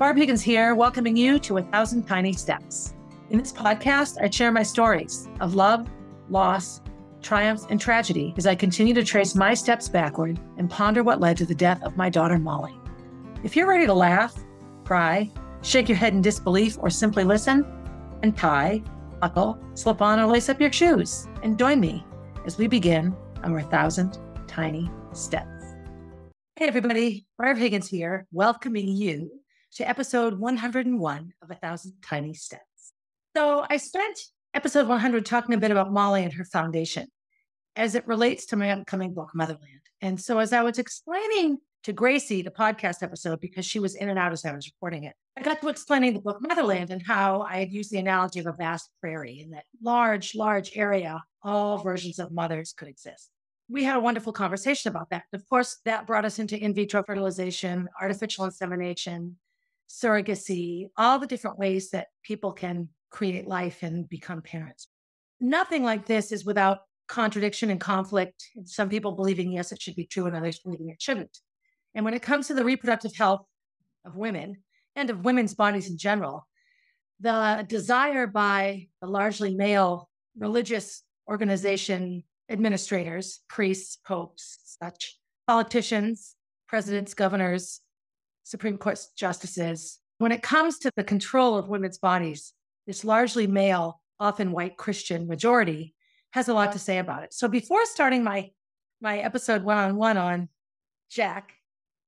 Barb Higgins here, welcoming you to 1,000 Tiny Steps. In this podcast, I share my stories of love, loss, triumph, and tragedy as I continue to trace my steps backward and ponder what led to the death of my daughter, Molly. If you're ready to laugh, cry, shake your head in disbelief, or simply listen, untie, buckle, slip on, or lace up your shoes, and join me as we begin our 1,000 Tiny Steps. Hey everybody, Barb Higgins here, welcoming you to episode 101 of 1,000 Tiny Steps. So I spent episode 100 talking a bit about Molly and her foundation as it relates to my upcoming book, Motherland. And so as I was explaining to Gracie, the podcast episode, because she was in and out as I was recording it, I got to explaining the book Motherland and how I had used the analogy of a vast prairie. In that large area, all versions of mothers could exist. We had a wonderful conversation about that. Of course, that brought us into in vitro fertilization, artificial insemination, surrogacy, all the different ways that people can create life and become parents. Nothing like this is without contradiction and conflict. And some people believing, yes, it should be true, and others believing it shouldn't. And when it comes to the reproductive health of women and of women's bodies in general, the desire by the largely male religious organization administrators, priests, popes, such, politicians, presidents, governors, Supreme Court justices, when it comes to the control of women's bodies, this largely male, often white Christian majority has a lot to say about it. So before starting my episode one-on-one on Jack,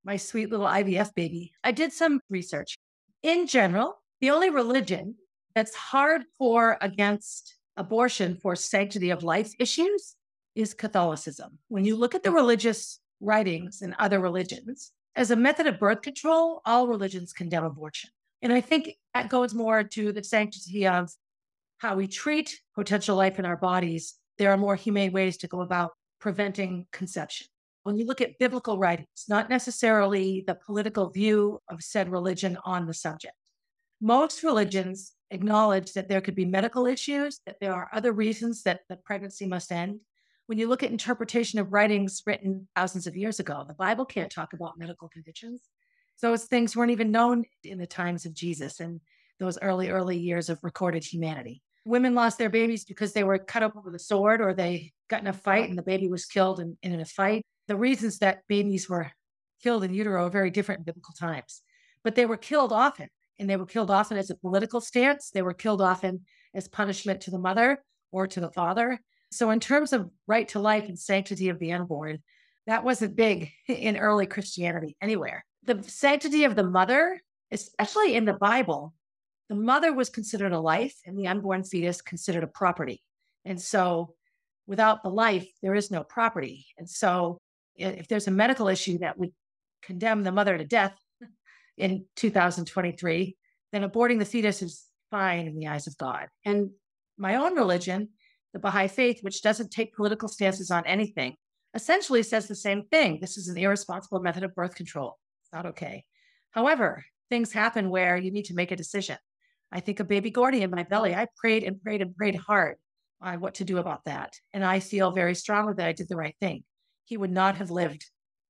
my sweet little IVF baby, I did some research. In general, the only religion that's hardcore against abortion for sanctity of life issues is Catholicism. When you look at the religious writings in other religions, as a method of birth control, all religions condemn abortion. And I think that goes more to the sanctity of how we treat potential life in our bodies. There are more humane ways to go about preventing conception. When you look at biblical writings, not necessarily the political view of said religion on the subject, most religions acknowledge that there could be medical issues, that there are other reasons that the pregnancy must end. When you look at interpretation of writings written thousands of years ago, the Bible can't talk about medical conditions. Those things weren't even known in the times of Jesus and those early years of recorded humanity. Women lost their babies because they were cut open with a sword, or they got in a fight and the baby was killed in a fight. The reasons that babies were killed in utero are very different in biblical times, but they were killed often, and they were killed often as a political stance. They were killed often as punishment to the mother or to the father. So in terms of right to life and sanctity of the unborn, that wasn't big in early Christianity anywhere. The sanctity of the mother, especially in the Bible, the mother was considered a life and the unborn fetus considered a property. And so without the life, there is no property. And so if there's a medical issue that would condemn the mother to death in 2023, then aborting the fetus is fine in the eyes of God. And my own religion, the Baha'i faith, which doesn't take political stances on anything, essentially says the same thing. This is an irresponsible method of birth control. It's not okay. However, things happen where you need to make a decision. I think of baby Gordy in my belly. I prayed and prayed and prayed hard on what to do about that. And I feel very strongly that I did the right thing. He would not have lived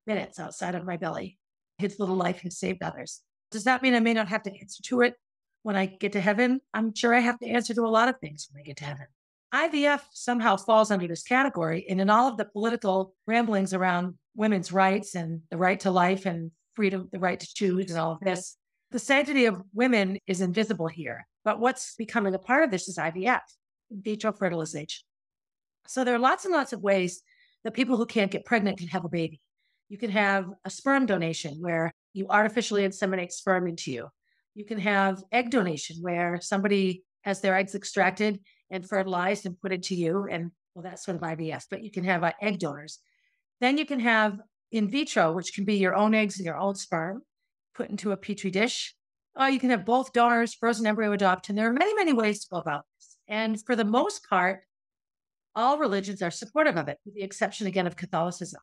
minutes outside of my belly. His little life has saved others. Does that mean I may not have to answer to it when I get to heaven? I'm sure I have to answer to a lot of things when I get to heaven. IVF somehow falls under this category. And in all of the political ramblings around women's rights and the right to life and freedom, the right to choose and all of this, the sanctity of women is invisible here. But what's becoming a part of this is IVF, in vitro fertilization. So there are lots and lots of ways that people who can't get pregnant can have a baby. You can have a sperm donation where you artificially inseminate sperm into you. You can have egg donation where somebody has their eggs extracted and fertilized and put into you. And well, that's sort of IVF, but you can have egg donors. Then you can have in vitro, which can be your own eggs and your own sperm put into a petri dish. Or you can have both donors, frozen embryo adoption. There are many, many ways to go about this. And for the most part, all religions are supportive of it, with the exception, again, of Catholicism.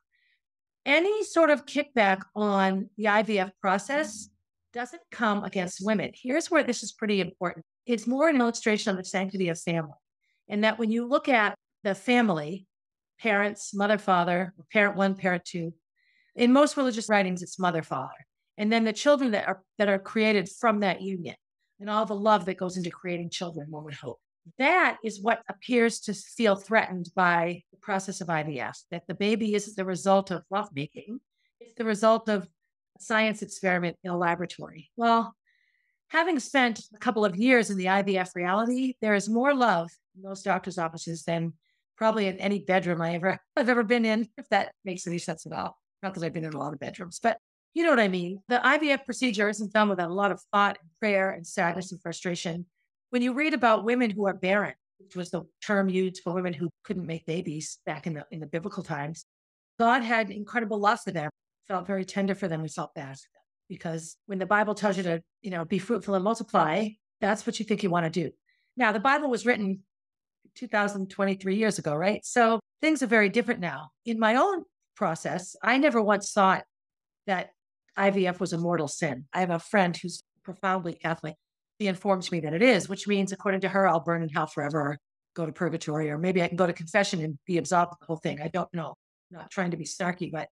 Any sort of kickback on the IVF process doesn't come against women. Here's where this is pretty important. It's more an illustration of the sanctity of family. And that when you look at the family, parents, mother, father, parent one, parent two, in most religious writings, it's mother, father. and then the children that are created from that union, and all the love that goes into creating children, one would hope. That is what appears to feel threatened by the process of IVF, that the baby isn't the result of lovemaking. It's the result of a science experiment in a laboratory. Well, having spent a couple of years in the IVF reality, there is more love in those doctors' offices than probably in any bedroom I've ever been in, if that makes any sense at all. Not that I've been in a lot of bedrooms, but you know what I mean. The IVF procedure isn't done without a lot of thought and prayer and sadness and frustration. When you read about women who are barren, which was the term used for women who couldn't make babies back in the biblical times, God had incredible love for them, felt very tender for them, and felt bad for them. Because when the Bible tells you to, be fruitful and multiply, that's what you think you want to do. Now, the Bible was written 2023 years ago, right? So things are very different now. In my own process, I never once thought that IVF was a mortal sin. I have a friend who's profoundly Catholic. She informs me that it is, which means, according to her, I'll burn in hell forever, or go to purgatory, or maybe I can go to confession and be absolved of the whole thing. I don't know. I'm not trying to be snarky, but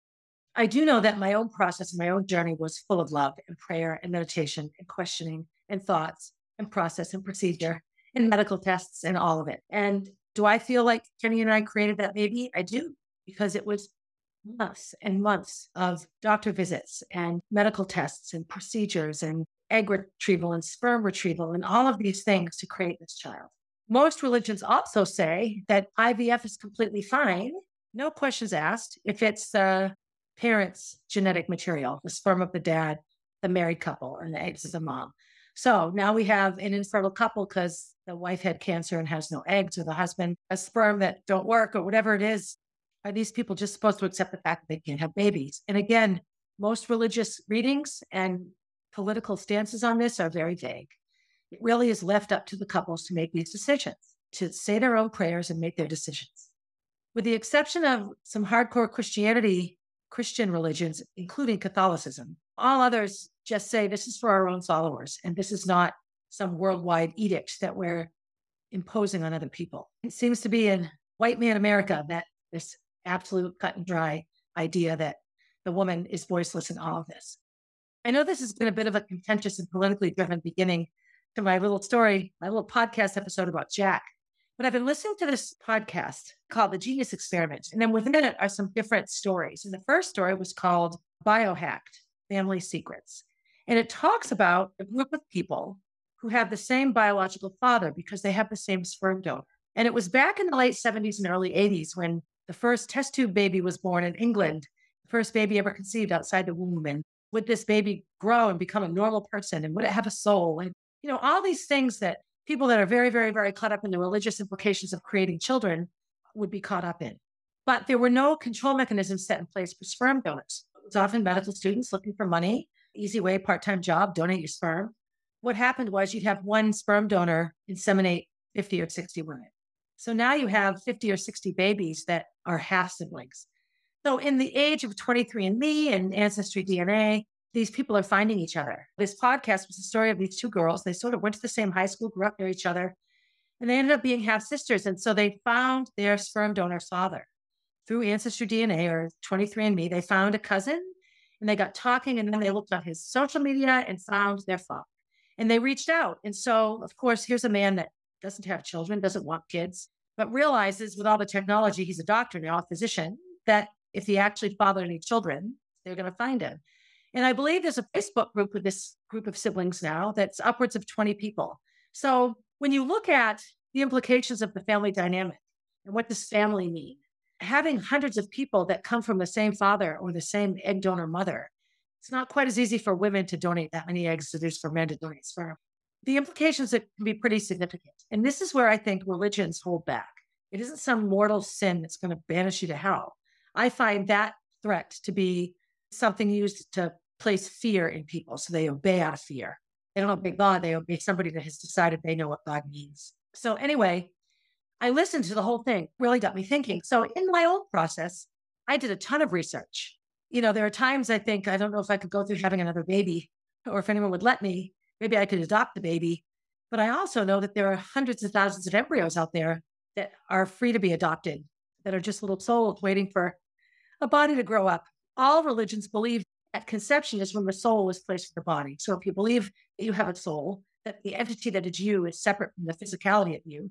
I do know that my own process and my own journey was full of love and prayer and meditation and questioning and thoughts and process and procedure and medical tests and all of it. And do I feel like Kenny and I created that baby? I do, because it was months and months of doctor visits and medical tests and procedures and egg retrieval and sperm retrieval and all of these things to create this child. Most religions also say that IVF is completely fine, no questions asked, if it's the parents' genetic material, the sperm of the dad, the married couple, and the eggs of the mom. So now we have an infertile couple because the wife had cancer and has no eggs, or the husband has sperm that don't work, or whatever it is. Are these people just supposed to accept the fact that they can't have babies? And again, most religious readings and political stances on this are very vague. It really is left up to the couples to make these decisions, to say their own prayers and make their decisions. With the exception of some hardcore Christian religions, including Catholicism, all others just say this is for our own followers, and this is not some worldwide edict that we're imposing on other people. It seems to be in white man America that this absolute cut and dry idea that the woman is voiceless in all of this. I know this has been a bit of a contentious and politically driven beginning to my little story, my little podcast episode about Jack. But I've been listening to this podcast called The Genius Experiment. And then within it are some different stories. And the first story was called Biohacked Family Secrets. And it talks about a group of people who have the same biological father because they have the same sperm donor. And it was back in the late 70s and early 80s when the first test tube baby was born in England, the first baby ever conceived outside the womb. And would this baby grow and become a normal person? And would it have a soul? And, all these things that people that are very, very, very caught up in the religious implications of creating children would be caught up in. But there were no control mechanisms set in place for sperm donors. It was often medical students looking for money, easy way, part-time job, donate your sperm. What happened was you'd have one sperm donor inseminate 50 or 60 women. So now you have 50 or 60 babies that are half siblings. So in the age of 23andMe and Ancestry DNA, these people are finding each other. This podcast was the story of these two girls. They sort of went to the same high school, grew up near each other, and they ended up being half sisters. And so they found their sperm donor father through Ancestry DNA or 23andMe. They found a cousin and they got talking, and then they looked on his social media and found their father. And they reached out. And so, of course, here's a man that doesn't have children, doesn't want kids, but realizes with all the technology, he's a doctor now, a physician, that if he actually fathered any children, they're going to find him. And I believe there's a Facebook group with this group of siblings now that's upwards of 20 people. So when you look at the implications of the family dynamic and what does family mean, having hundreds of people that come from the same father or the same egg donor mother, it's not quite as easy for women to donate that many eggs as it is for men to donate sperm. The implications can be pretty significant. And this is where I think religions hold back. It isn't some mortal sin that's going to banish you to hell. I find that threat to be something used to place fear in people. So they obey out of fear. They don't obey God. They obey somebody that has decided they know what God means. So anyway, I listened to the whole thing, really got me thinking. So in my own process, I did a ton of research. There are times I think, I don't know if I could go through having another baby or if anyone would let me, maybe I could adopt the baby. But I also know that there are hundreds of thousands of embryos out there that are free to be adopted, that are just little souls waiting for a body to grow up. All religions believe At conception is when the soul is placed in the body. So if you believe that you have a soul, that the entity that is you is separate from the physicality of you,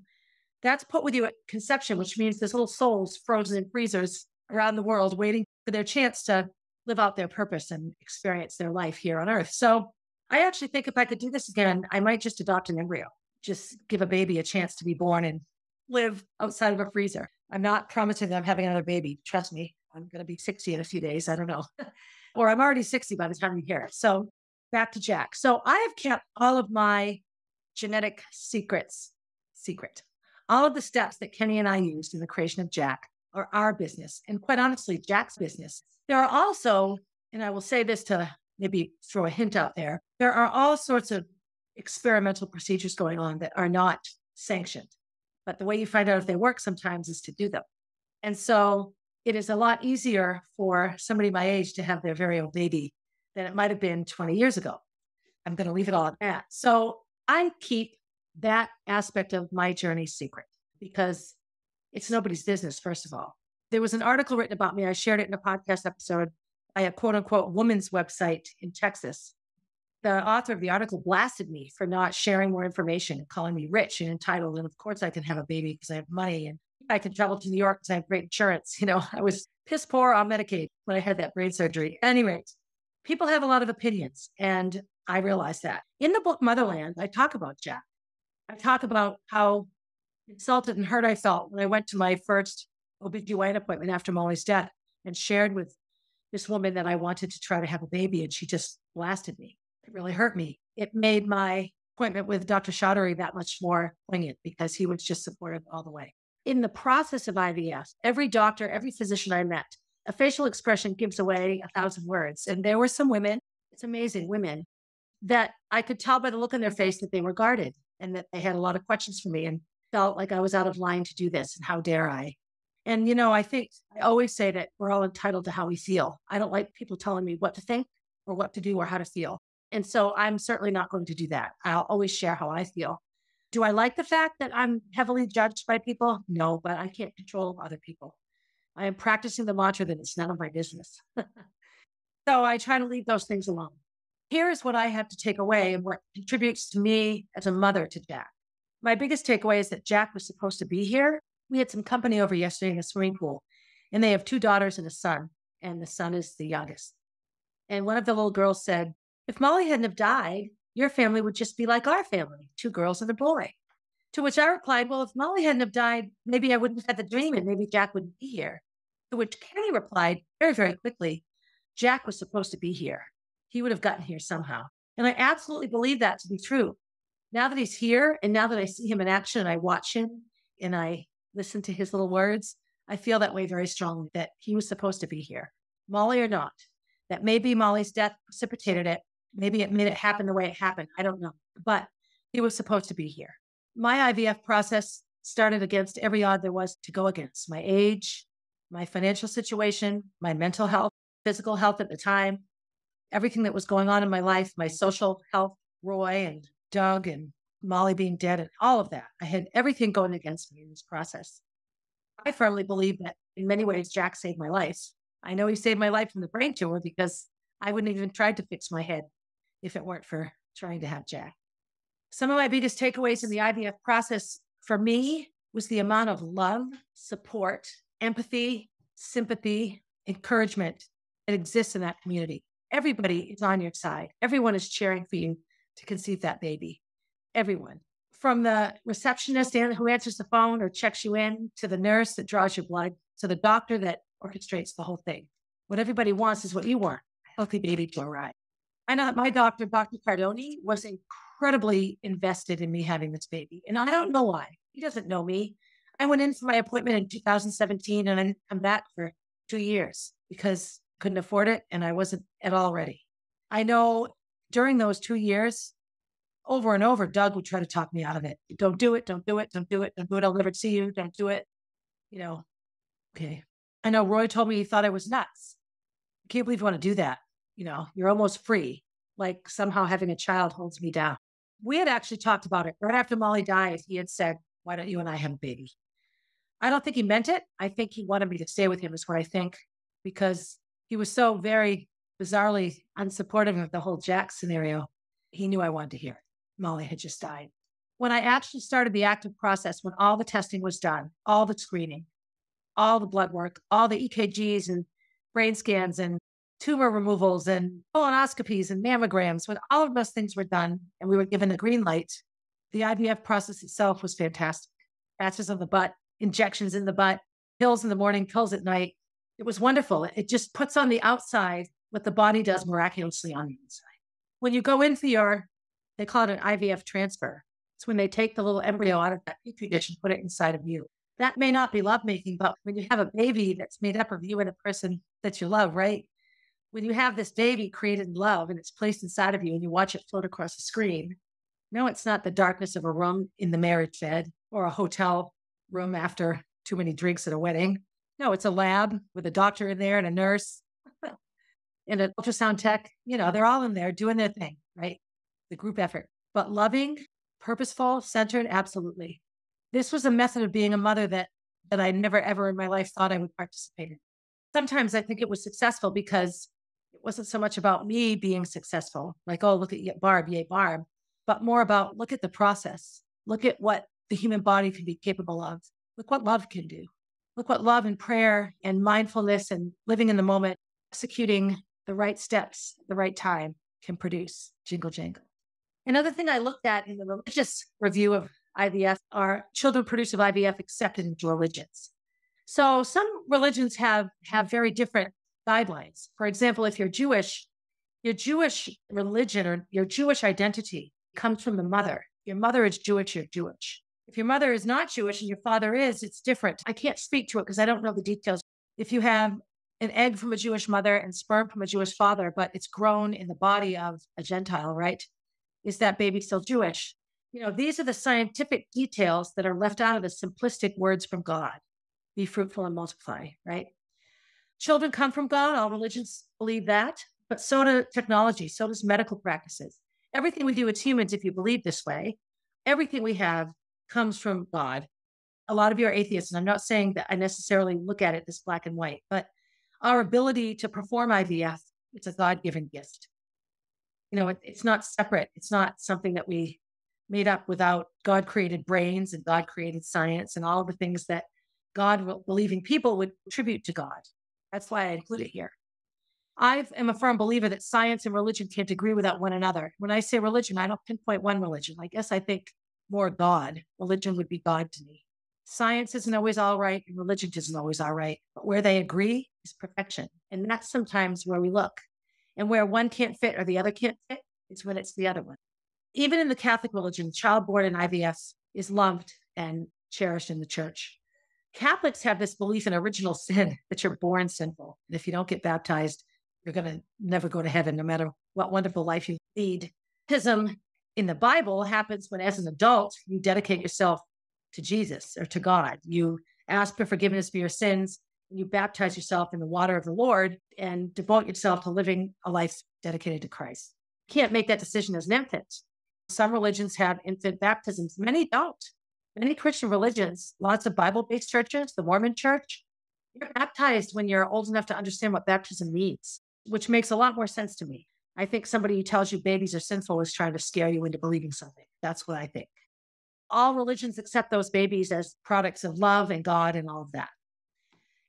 that's put with you at conception, which means there's little souls frozen in freezers around the world waiting for their chance to live out their purpose and experience their life here on earth. So I actually think if I could do this again, I might just adopt an embryo, just give a baby a chance to be born and live outside of a freezer. I'm not promising that I'm having another baby. Trust me, I'm going to be 60 in a few days. I don't know. Or I'm already 60 by the time you hear it. So back to Jack. So I have kept all of my genetic secrets secret. All of the steps that Kenny and I used in the creation of Jack are our business. And quite honestly, Jack's business. There are also, and I will say this to maybe throw a hint out there, there are all sorts of experimental procedures going on that are not sanctioned. But the way you find out if they work sometimes is to do them. And so it is a lot easier for somebody my age to have their very own baby than it might have been 20 years ago. I'm going to leave it all at that. So I keep that aspect of my journey secret because it's nobody's business, first of all. There was an article written about me. I shared it in a podcast episode by a quote unquote woman's website in Texas. The author of the article blasted me for not sharing more information and calling me rich and entitled. And of course I can have a baby because I have money and I can travel to New York because I have great insurance. I was piss poor on Medicaid when I had that brain surgery. Anyway, people have a lot of opinions and I realized that. In the book Motherland, I talk about Jack. I talk about how insulted and hurt I felt when I went to my first OBGYN appointment after Molly's death and shared with this woman that I wanted to try to have a baby and she just blasted me. It really hurt me. It made my appointment with Dr. Chaudhary that much more poignant because he was just supportive all the way. In the process of IVF, every doctor, every physician I met, a facial expression gives away 1,000 words. And there were some women, it's amazing, women, that I could tell by the look on their face that they were guarded and that they had a lot of questions for me and felt like I was out of line to do this. And how dare I? And, I think I always say that we're all entitled to how we feel. I don't like people telling me what to think or what to do or how to feel. And so I'm certainly not going to do that. I'll always share how I feel. Do I like the fact that I'm heavily judged by people? No, but I can't control other people. I am practicing the mantra that it's none of my business. So I try to leave those things alone. Here's what I have to take away and what contributes to me as a mother to Jack. My biggest takeaway is that Jack was supposed to be here. We had some company over yesterday in a swimming pool, and they have 2 daughters and a son, and the son is the youngest. And one of the little girls said, if Molly hadn't have died, your family would just be like our family, 2 girls and a boy. To which I replied, well, if Molly hadn't have died, maybe I wouldn't have had the dream and maybe Jack wouldn't be here. To which Kenny replied very, very quickly, Jack was supposed to be here. He would have gotten here somehow. And I absolutely believe that to be true. Now that he's here and now that I see him in action and I watch him and I listen to his little words, I feel that way very strongly that he was supposed to be here, Molly or not. That maybe Molly's death precipitated it. Maybe it made it happen the way it happened. I don't know. But he was supposed to be here. My IVF process started against every odd there was to go against. My age, my financial situation, my mental health, physical health at the time, everything that was going on in my life, my social health, Roy and Doug and Molly being dead and all of that. I had everything going against me in this process. I firmly believe that in many ways, Jack saved my life. I know he saved my life from the brain tumor because I wouldn't even try to fix my head if it weren't for trying to have Jack. Some of my biggest takeaways in the IVF process for me was the amount of love, support, empathy, sympathy, encouragement that exists in that community. Everybody is on your side. Everyone is cheering for you to conceive that baby. Everyone. From the receptionist who answers the phone or checks you in, to the nurse that draws your blood, to the doctor that orchestrates the whole thing. What everybody wants is what you want, a healthy baby to arrive. I know that my doctor, Dr. Cardoni, was incredibly invested in me having this baby. And I don't know why. He doesn't know me. I went in for my appointment in 2017 and I didn't come back for 2 years because I couldn't afford it and I wasn't at all ready. I know during those 2 years, over and over, Doug would try to talk me out of it. Don't do it. Don't do it. Don't do it. Don't do it. I'll never see you. Don't do it. Okay. I know Roy told me he thought I was nuts. I can't believe you want to do that. You're almost free. Like somehow having a child holds me down. We had actually talked about it. Right after Molly died, he had said, why don't you and I have a baby? I don't think he meant it. I think he wanted me to stay with him is what I think, because he was so very bizarrely unsupportive of the whole Jack scenario. He knew I wanted to hear it. Molly had just died. When I actually started the active process, when all the testing was done, all the screening, all the blood work, all the EKGs and brain scans and tumor removals and colonoscopies and mammograms, when all of those things were done and we were given the green light, the IVF process itself was fantastic. Patches on the butt, injections in the butt, pills in the morning, pills at night. It was wonderful. It just puts on the outside what the body does miraculously on the inside. When you go in for they call it an IVF transfer. It's when they take the little embryo out of that petri dish and put it inside of you. That may not be lovemaking, but when you have a baby that's made up of you and a person that you love, right? When you have this baby created in love and it's placed inside of you and you watch it float across the screen, no, it's not the darkness of a room in the marriage bed or a hotel room after too many drinks at a wedding. No, it's a lab with a doctor in there and a nurse and an ultrasound tech. They're all in there doing their thing, right? The group effort. But loving, purposeful, centered, absolutely. This was a method of being a mother that I never, ever in my life thought I would participate in. Sometimes I think it was successful because it wasn't so much about me being successful, like, oh, look at Barb, yay, Barb, but more about look at the process. Look at what the human body can be capable of. Look what love can do. Look what love and prayer and mindfulness and living in the moment, executing the right steps at the right time can produce. Jingle, jangle. Another thing I looked at in the religious review of IVF are children produced of IVF accepted into religions. So some religions have very different guidelines. For example, if you're Jewish, your Jewish religion or your Jewish identity comes from the mother. Your mother is Jewish, you're Jewish. If your mother is not Jewish and your father is, it's different. I can't speak to it because I don't know the details. If you have an egg from a Jewish mother and sperm from a Jewish father, but it's grown in the body of a Gentile, right? Is that baby still Jewish? These are the scientific details that are left out of the simplistic words from God. Be fruitful and multiply, right? Children come from God. All religions believe that, but so do technology, so does medical practices. Everything we do as humans, if you believe this way, everything we have comes from God. A lot of you are atheists, and I'm not saying that I necessarily look at it as black and white, but our ability to perform IVF, it's a God-given gift. It's not separate. It's not something that we made up without God created brains and God created science and all of the things that God-believing people would attribute to God. That's why I include it here. I am a firm believer that science and religion can't agree without one another. When I say religion, I don't pinpoint one religion. I guess I think more God. Religion would be God to me. Science isn't always all right and religion isn't always all right. But where they agree is perfection. And that's sometimes where we look. And where one can't fit or the other can't fit is when it's the other one. Even in the Catholic religion, child born in IVF is loved and cherished in the church. Catholics have this belief in original sin, that you're born sinful. And if you don't get baptized, you're going to never go to heaven, no matter what wonderful life you lead. Baptism in the Bible happens when, as an adult, you dedicate yourself to Jesus or to God. You ask for forgiveness for your sins, and you baptize yourself in the water of the Lord and devote yourself to living a life dedicated to Christ. You can't make that decision as an infant. Some religions have infant baptisms. Many don't. Many Christian religions, lots of Bible-based churches, the Mormon church, you're baptized when you're old enough to understand what baptism means, which makes a lot more sense to me. I think somebody who tells you babies are sinful is trying to scare you into believing something. That's what I think. All religions accept those babies as products of love and God and all of that.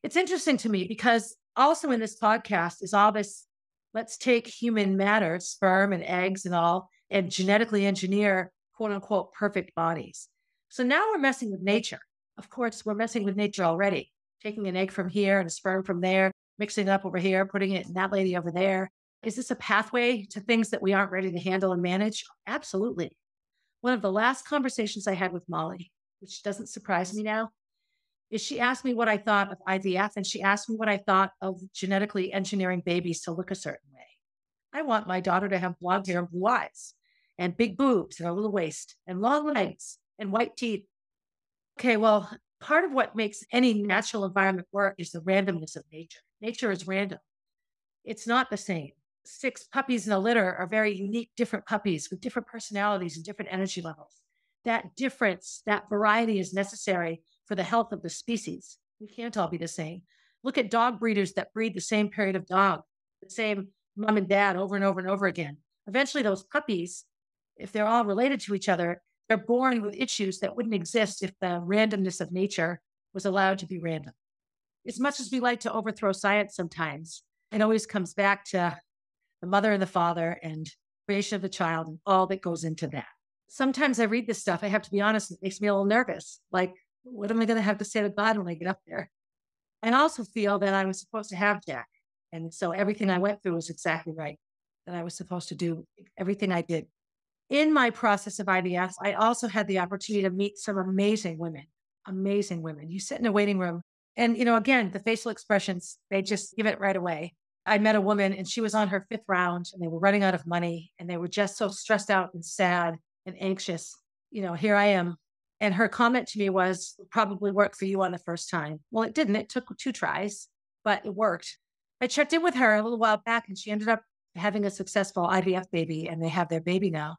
It's interesting to me because also in this podcast is all this, let's take human matter, sperm and eggs and all, and genetically engineer, quote unquote, perfect bodies. So now we're messing with nature. Of course, we're messing with nature already, taking an egg from here and a sperm from there, mixing it up over here, putting it in that lady over there. Is this a pathway to things that we aren't ready to handle and manage? Absolutely. One of the last conversations I had with Molly, which doesn't surprise me now, is she asked me what I thought of IVF, and she asked me what I thought of genetically engineering babies to look a certain way. I want my daughter to have blonde hair and blue eyes, and big boobs and a little waist, and long legs, and white teeth. Okay, well, part of what makes any natural environment work is the randomness of nature. Nature is random. It's not the same. 6 puppies in a litter are very unique, different puppies with different personalities and different energy levels. That difference, that variety is necessary for the health of the species. We can't all be the same. Look at dog breeders that breed the same period of dog, the same mom and dad over and over and over again. Eventually, those puppies, if they're all related to each other, they're born with issues that wouldn't exist if the randomness of nature was allowed to be random. As much as we like to overthrow science sometimes, it always comes back to the mother and the father and creation of the child and all that goes into that. Sometimes I read this stuff, I have to be honest, it makes me a little nervous. Like, what am I going to have to say to God when I get up there? And I also feel that I was supposed to have Jack. And so everything I went through was exactly right, that I was supposed to do everything I did. In my process of IVF, I also had the opportunity to meet some amazing women, amazing women. You sit in a waiting room and, again, the facial expressions, they just give it right away. I met a woman and she was on her 5th round and they were running out of money and they were just so stressed out and sad and anxious. Here I am. And her comment to me was, probably worked for you on the first time. Well, it didn't. It took 2 tries, but it worked. I checked in with her a little while back and she ended up having a successful IVF baby and they have their baby now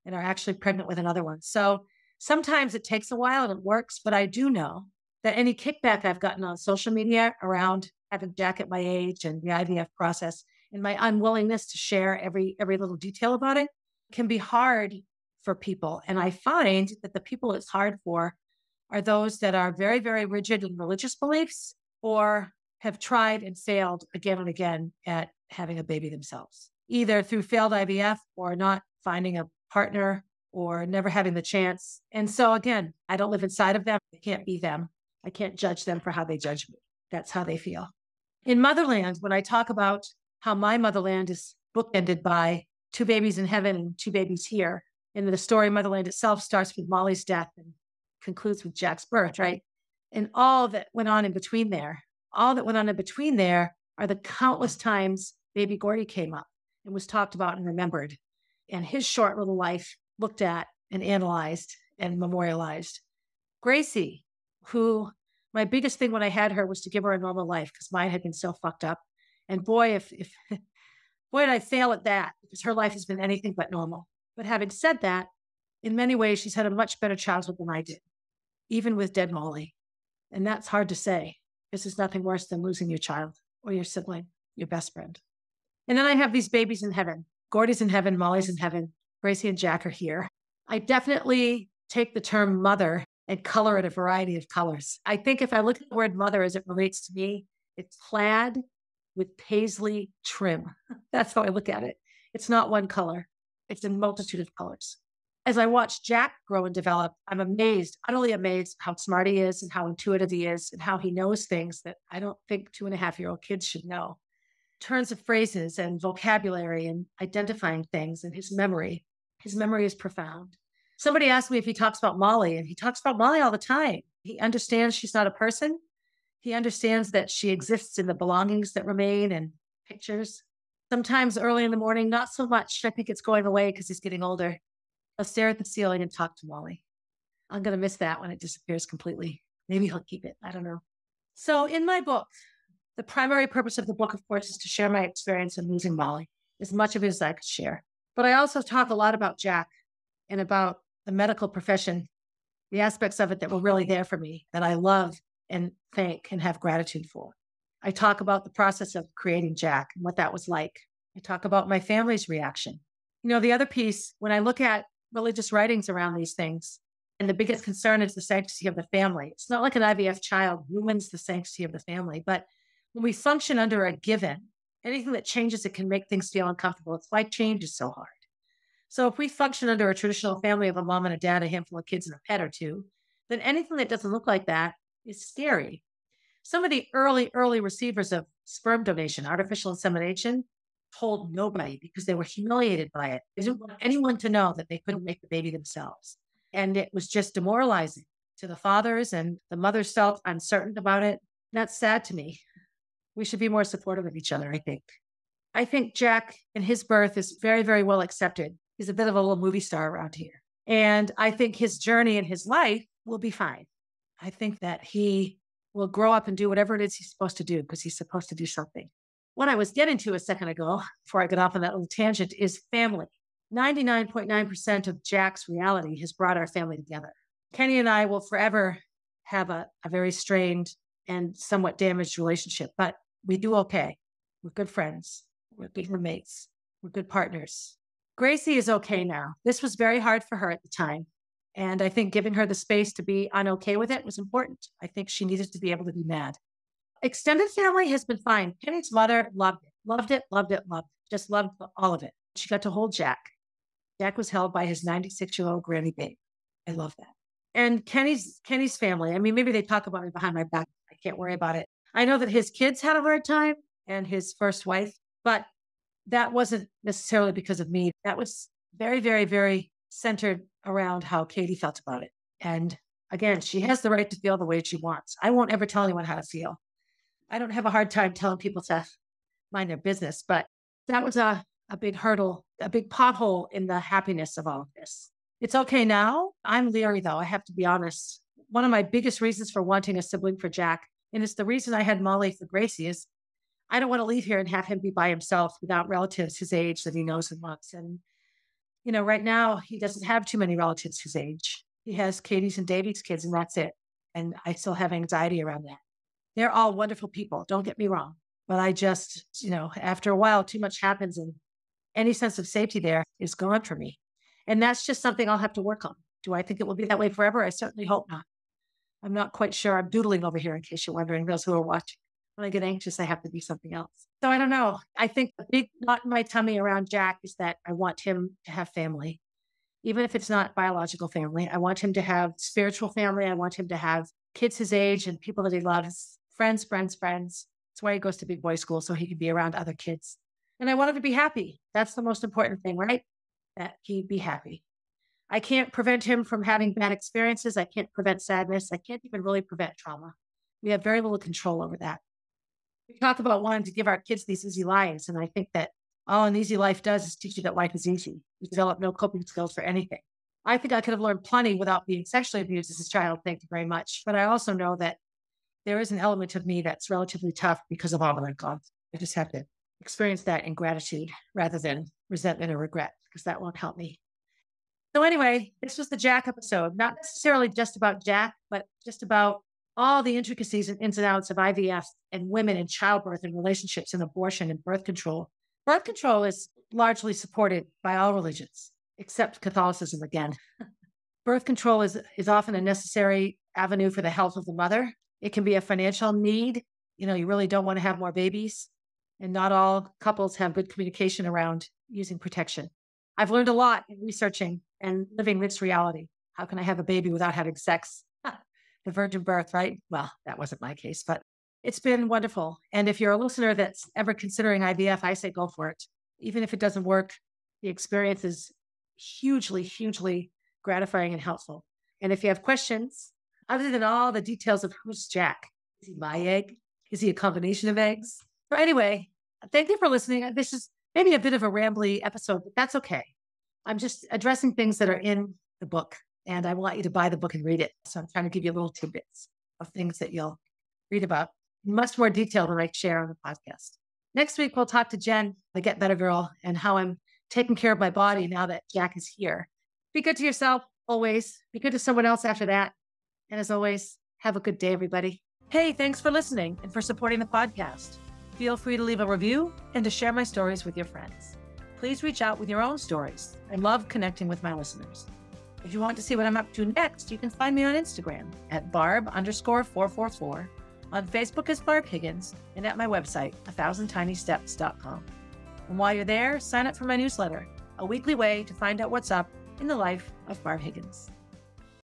and are actually pregnant with another one. So sometimes it takes a while and it works, but I do know that any kickback I've gotten on social media around having Jack at my age and the IVF process and my unwillingness to share every little detail about it can be hard for people. And I find that the people it's hard for are those that are very, very rigid in religious beliefs or have tried and failed again and again at having a baby themselves, either through failed IVF or not finding a partner or never having the chance. And so again, I don't live inside of them. I can't be them. I can't judge them for how they judge me. That's how they feel. In Motherland, when I talk about how my motherland is bookended by 2 babies in heaven and 2 babies here, and the story Motherland itself starts with Molly's death and concludes with Jack's birth, right? And all that went on in between there, are the countless times baby Gordy came up and was talked about and remembered, and his short little life looked at and analyzed and memorialized. Gracie, who my biggest thing when I had her was to give her a normal life because mine had been so fucked up. And boy, if boy, did I fail at that because her life has been anything but normal. But having said that, in many ways, she's had a much better childhood than I did, even with dead Molly. And that's hard to say. This is nothing worse than losing your child or your sibling, your best friend. And then I have these babies in heaven. Gordy's in heaven, Molly's in heaven, Gracie and Jack are here. I definitely take the term mother and color it a variety of colors. I think if I look at the word mother as it relates to me, it's clad with paisley trim. That's how I look at it. It's not one color. It's a multitude of colors. As I watch Jack grow and develop, I'm amazed, utterly amazed how smart he is and how intuitive he is and how he knows things that I don't think 2.5-year-old kids should know. Turns of phrases and vocabulary and identifying things and his memory. His memory is profound. Somebody asked me if he talks about Molly, and he talks about Molly all the time. He understands she's not a person. He understands that she exists in the belongings that remain and pictures. Sometimes early in the morning, not so much. I think it's going away because he's getting older. I'll stare at the ceiling and talk to Molly. I'm going to miss that when it disappears completely. Maybe he'll keep it. I don't know. So in my book, the primary purpose of the book, of course, is to share my experience in losing Molly, as much of it as I could share. But I also talk a lot about Jack and about the medical profession, the aspects of it that were really there for me, that I love and thank and have gratitude for. I talk about the process of creating Jack and what that was like. I talk about my family's reaction. The other piece, when I look at religious writings around these things, and the biggest concern is the sanctity of the family. It's not like an IVF child ruins the sanctity of the family, but when we function under a given, anything that changes it can make things feel uncomfortable. It's why change is so hard. So if we function under a traditional family of a mom and a dad, a handful of kids, and a pet or 2, then anything that doesn't look like that is scary. Some of the early receivers of sperm donation, artificial insemination, told nobody because they were humiliated by it. They didn't want anyone to know that they couldn't make the baby themselves. And it was just demoralizing to the fathers, and the mothers felt uncertain about it. That's sad to me. We should be more supportive of each other, I think. I think Jack and his birth is very, very well accepted. He's a bit of a little movie star around here. And I think his journey and his life will be fine. I think that he will grow up and do whatever it is he's supposed to do because he's supposed to do something. What I was getting to a second ago, before I got off on that little tangent, is family. 99.9% of Jack's reality has brought our family together. Kenny and I will forever have a very strained and somewhat damaged relationship, but we do okay. We're good friends. We're good roommates. We're good partners. Gracie is okay now. This was very hard for her at the time. And I think giving her the space to be unokay with it was important. I think she needed to be able to be mad. Extended family has been fine. Penny's mother loved it, loved it, loved it, loved it. Just loved all of it. She got to hold Jack. Jack was held by his 96-year-old granny babe. I love that. And Kenny's family, I mean, maybe they talk about me behind my back. I can't worry about it. I know that his kids had a hard time and his first wife, but that wasn't necessarily because of me. That was very, very, very centered around how Katie felt about it. And again, she has the right to feel the way she wants. I won't ever tell anyone how to feel. I don't have a hard time telling people to mind their business, but that was a big hurdle, a big pothole in the happiness of all of this. It's okay now. I'm leery, though. I have to be honest. One of my biggest reasons for wanting a sibling for Jack, and it's the reason I had Molly for Gracie, is I don't want to leave here and have him be by himself without relatives his age that he knows and loves. And, right now he doesn't have too many relatives his age. He has Katie's and Davy's kids, and that's it. And I still have anxiety around that. They're all wonderful people. Don't get me wrong. But I just, after a while, too much happens and any sense of safety there is gone for me. And that's just something I'll have to work on. Do I think it will be that way forever? I certainly hope not. I'm not quite sure. I'm doodling over here in case you're wondering, those who are watching. When I get anxious, I have to do something else. So I don't know. I think the big knot in my tummy around Jack is that I want him to have family. Even if it's not biological family, I want him to have spiritual family. I want him to have kids his age and people that he loves, friends. That's why he goes to big boy school, so he can be around other kids. And I want him to be happy. That's the most important thing, right? That he be happy. I can't prevent him from having bad experiences. I can't prevent sadness. I can't even really prevent trauma. We have very little control over that. We talk about wanting to give our kids these easy lives. And I think that all an easy life does is teach you that life is easy. You develop no coping skills for anything. I think I could have learned plenty without being sexually abused as a child. Thank you very much. But I also know that there is an element of me that's relatively tough because of all that I've gone through. I just have to experience that in gratitude rather than resentment or regret, because that won't help me. So anyway, this was the Jack episode, not necessarily just about Jack, but just about all the intricacies and ins and outs of IVF and women and childbirth and relationships and abortion and birth control. Birth control is largely supported by all religions, except Catholicism again. Birth control is often a necessary avenue for the health of the mother. It can be a financial need. You really don't want to have more babies. And not all couples have good communication around using protection. I've learned a lot in researching and living this reality. How can I have a baby without having sex? The virgin birth, right? Well, that wasn't my case, but it's been wonderful. And if you're a listener that's ever considering IVF, I say go for it. Even if it doesn't work, the experience is hugely, hugely gratifying and helpful. And if you have questions, other than all the details of who's Jack, is he my egg? Is he a combination of eggs? So anyway, thank you for listening. This is maybe a bit of a rambly episode, but that's okay. I'm just addressing things that are in the book, and I want you to buy the book and read it. So I'm trying to give you little tidbits of things that you'll read about in much more detail than I share on the podcast. Next week, we'll talk to Jen, the Get Better Girl, and how I'm taking care of my body now that Jack is here. Be good to yourself, always. Be good to someone else after that. And as always, have a good day, everybody. Hey, thanks for listening and for supporting the podcast. Feel free to leave a review and to share my stories with your friends. Please reach out with your own stories. I love connecting with my listeners. If you want to see what I'm up to next, you can find me on Instagram at barb_444, on Facebook as Barb Higgins, and at my website, 1000tinysteps.com. And while you're there, sign up for my newsletter, a weekly way to find out what's up in the life of Barb Higgins.